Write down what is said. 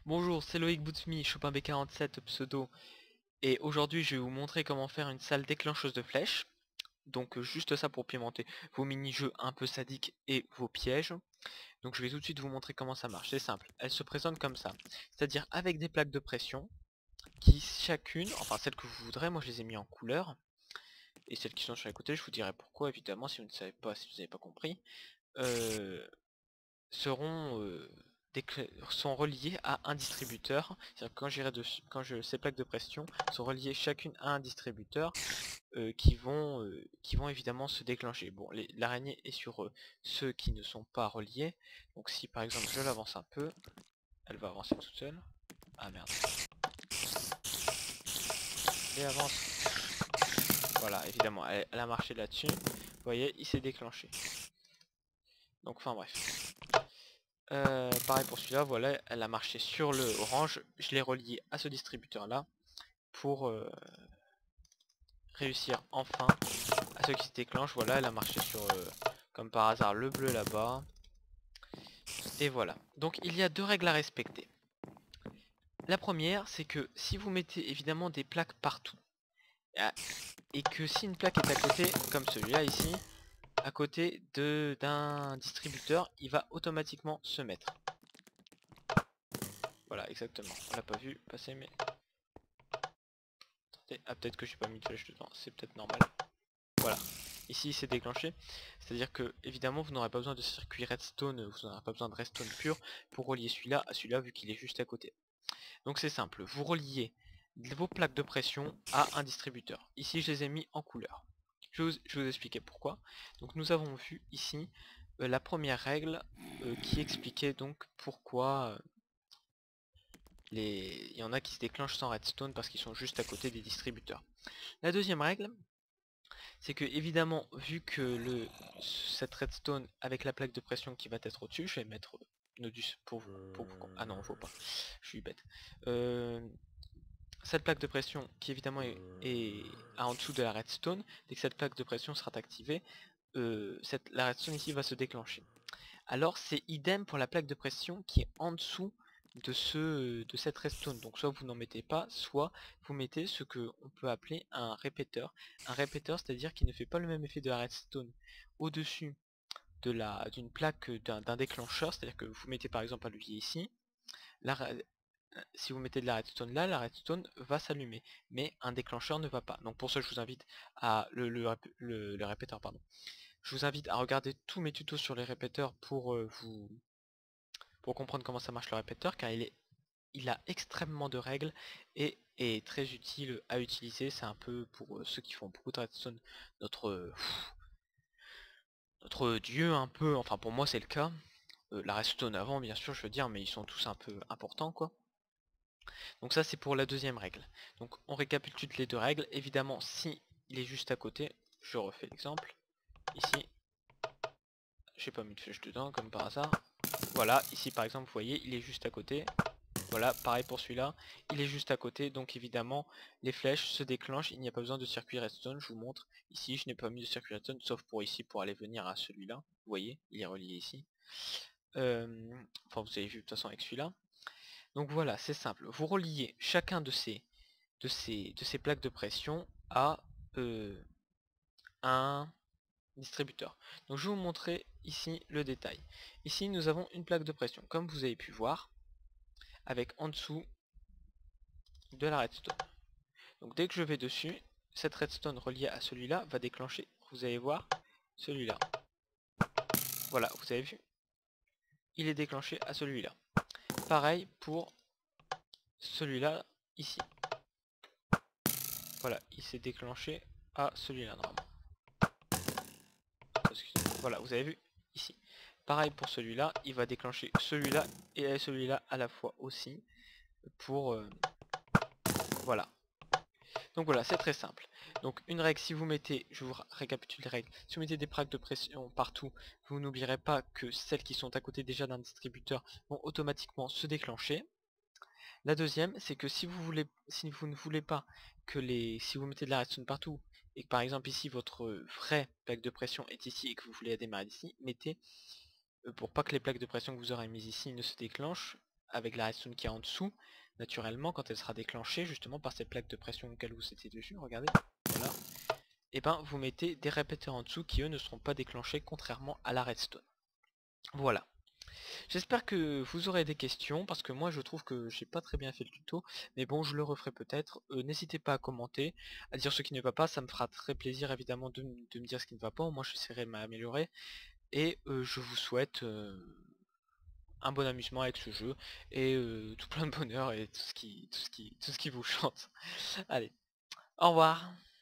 Bonjour, c'est Loïc Boutsmi, Chopin B47 pseudo, et aujourd'hui je vais vous montrer comment faire une salle déclencheuse de flèches. Donc juste ça pour pimenter vos mini-jeux un peu sadiques et vos pièges. Donc je vais tout de suite vous montrer comment ça marche, c'est simple. Elle se présente comme ça, c'est-à-dire avec des plaques de pression, qui chacune, enfin celles que vous voudrez, moi je les ai mis en couleur, et celles qui sont sur les côtés, je vous dirai pourquoi évidemment si vous ne savez pas, si vous n'avez pas compris. Euh, seront, sont reliés à un distributeur. C'est-à-dire que ces plaques de pression sont reliées chacune à un distributeur qui vont évidemment se déclencher. Bon, l'araignée est sur ceux qui ne sont pas reliés. Donc si par exemple je l'avance un peu, elle va avancer toute seule. Ah merde. Et avance. Voilà, évidemment, elle a marché là-dessus. Vous voyez, il s'est déclenché. Donc enfin bref. Pareil pour celui-là, voilà, elle a marché sur le orange, je l'ai relié à ce distributeur là pour réussir enfin à ce qui se déclenche. Voilà, elle a marché sur comme par hasard le bleu là-bas, et voilà. Donc il y a deux règles à respecter. La première, c'est que si vous mettez évidemment des plaques partout, et que si une plaque est à côté, comme celui-là ici, à côté d'un distributeur, il va automatiquement se mettre. Voilà, exactement. On l'a pas vu passer, mais ah, peut-être que j'ai pas mis de flèche dedans, c'est peut-être normal. Voilà, ici c'est déclenché, c'est-à-dire que évidemment vous n'aurez pas besoin de circuit redstone, vous n'aurez pas besoin de redstone pur pour relier celui-là à celui-là vu qu'il est juste à côté. Donc c'est simple, vous reliez vos plaques de pression à un distributeur. Ici je les ai mis en couleur. Je vais vous expliquer pourquoi. Donc nous avons vu ici la première règle qui expliquait donc pourquoi il y en a qui se déclenchent sans redstone parce qu'ils sont juste à côté des distributeurs. La deuxième règle, c'est que évidemment, vu que cette redstone avec la plaque de pression qui va être au-dessus, je vais mettre Nodus ah non, faut pas, je suis bête. Euh, cette plaque de pression qui évidemment est en dessous de la redstone, dès que cette plaque de pression sera activée, la redstone ici va se déclencher. Alors c'est idem pour la plaque de pression qui est en dessous de cette redstone. Donc soit vous n'en mettez pas, soit vous mettez ce que on peut appeler un répéteur. Un répéteur, c'est-à-dire qu'il ne fait pas le même effet de la redstone au-dessus d'une plaque d'un déclencheur, c'est-à-dire que vous mettez par exemple un levier ici, si vous mettez de la redstone là, la redstone va s'allumer, mais un déclencheur ne va pas. Donc pour ça je vous invite à le répéteur, pardon. Je vous invite à regarder tous mes tutos sur les répéteurs pour comprendre comment ça marche le répéteur, car il a extrêmement de règles et est très utile à utiliser. C'est un peu pour ceux qui font beaucoup de redstone, notre, notre dieu un peu, enfin pour moi c'est le cas. La redstone avant bien sûr je veux dire, mais ils sont tous un peu importants quoi. Donc ça c'est pour la deuxième règle. Donc on récapitule les deux règles. Évidemment si il est juste à côté, je refais l'exemple. Ici, j'ai pas mis de flèche dedans comme par hasard. Voilà, ici par exemple vous voyez il est juste à côté. Voilà, pareil pour celui-là, il est juste à côté, donc évidemment les flèches se déclenchent, il n'y a pas besoin de circuit redstone, je vous montre. Ici je n'ai pas mis de circuit redstone, sauf pour ici, pour aller venir à celui-là. Vous voyez, il est relié ici. Enfin vous avez vu de toute façon avec celui-là. Donc voilà, c'est simple, vous reliez chacun de ces plaques de pression à un distributeur. Donc je vais vous montrer ici le détail. Ici nous avons une plaque de pression, comme vous avez pu voir, avec en dessous de la redstone. Donc dès que je vais dessus, cette redstone reliée à celui-là va déclencher, vous allez voir, celui-là. Voilà, vous avez vu, il est déclenché à celui-là. Pareil pour celui-là ici. Voilà, il s'est déclenché à celui-là normalement. Voilà, vous avez vu ici. Pareil pour celui-là, il va déclencher celui-là et celui-là à la fois aussi. Pour voilà. Donc voilà, c'est très simple. Donc une règle, si vous mettez, je vous récapitule les règles, si vous mettez des plaques de pression partout, vous n'oublierez pas que celles qui sont à côté déjà d'un distributeur vont automatiquement se déclencher. La deuxième, c'est que si vous ne voulez pas que si vous mettez de la redstone partout, et que par exemple ici votre vraie plaque de pression est ici et que vous voulez la démarrer d'ici, mettez, pour pas que les plaques de pression que vous aurez mises ici ne se déclenchent, avec la redstone qui est en dessous, naturellement quand elle sera déclenchée justement par cette plaque de pression auquel vous étiez dessus, regardez, voilà, et ben vous mettez des répéteurs en dessous qui eux ne seront pas déclenchés contrairement à la redstone. Voilà. J'espère que vous aurez des questions, parce que moi je trouve que j'ai pas très bien fait le tuto, mais bon je le referai peut-être. N'hésitez pas à commenter, à dire ce qui ne va pas, ça me fera très plaisir évidemment de me dire ce qui ne va pas, moi j'essaierai de m'améliorer, et je vous souhaite un bon amusement avec ce jeu, et tout plein de bonheur et tout ce qui vous chante. Allez, au revoir.